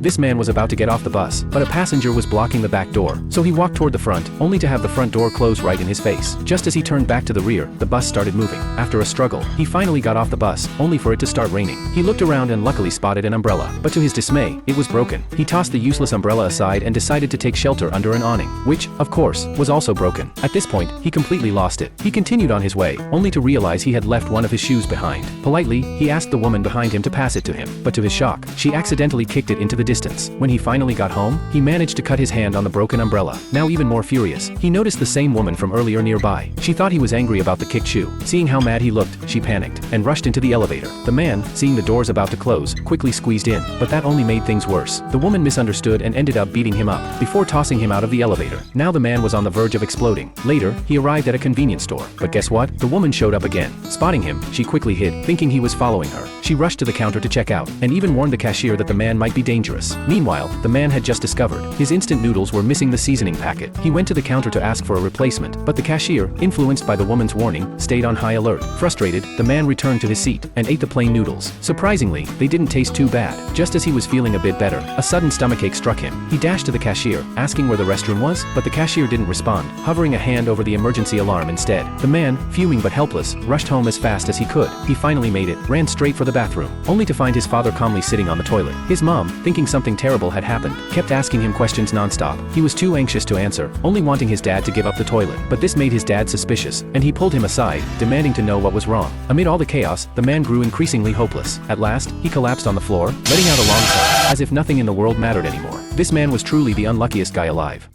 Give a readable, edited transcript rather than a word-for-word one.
This man was about to get off the bus, but a passenger was blocking the back door, so he walked toward the front, only to have the front door close right in his face. Just as he turned back to the rear, the bus started moving. After a struggle, he finally got off the bus, only for it to start raining. He looked around and luckily spotted an umbrella, but to his dismay, it was broken. He tossed the useless umbrella aside and decided to take shelter under an awning, which, of course, was also broken. At this point, he completely lost it. He continued on his way, only to realize he had left one of his shoes behind. Politely, he asked the woman behind him to pass it to him, but to his shock, she accidentally kicked it into the distance. When he finally got home, he managed to cut his hand on the broken umbrella. Now even more furious, he noticed the same woman from earlier nearby. She thought he was angry about the kicked shoe. Seeing how mad he looked, she panicked and rushed into the elevator. The man, seeing the doors about to close, quickly squeezed in, but that only made things worse. The woman misunderstood and ended up beating him up, before tossing him out of the elevator. Now the man was on the verge of exploding. Later, he arrived at a convenience store, but guess what? The woman showed up again. Spotting him, she quickly hid, thinking he was following her. She rushed to the counter to check out, and even warned the cashier that the man might be dangerous. Meanwhile, the man had just discovered his instant noodles were missing the seasoning packet. He went to the counter to ask for a replacement, but the cashier, influenced by the woman's warning, stayed on high alert. Frustrated, the man returned to his seat and ate the plain noodles. Surprisingly, they didn't taste too bad. Just as he was feeling a bit better, a sudden stomachache struck him. He dashed to the cashier, asking where the restroom was, but the cashier didn't respond, hovering a hand over the emergency alarm instead. The man, fuming but helpless, rushed home as fast as he could. He finally made it, ran straight for the bathroom, only to find his father calmly sitting on the toilet. His mom, thinking something terrible had happened, kept asking him questions non-stop. He was too anxious to answer, only wanting his dad to give up the toilet. But this made his dad suspicious, and he pulled him aside, demanding to know what was wrong. Amid all the chaos, the man grew increasingly hopeless. At last, he collapsed on the floor, letting out a long sigh, as if nothing in the world mattered anymore. This man was truly the unluckiest guy alive.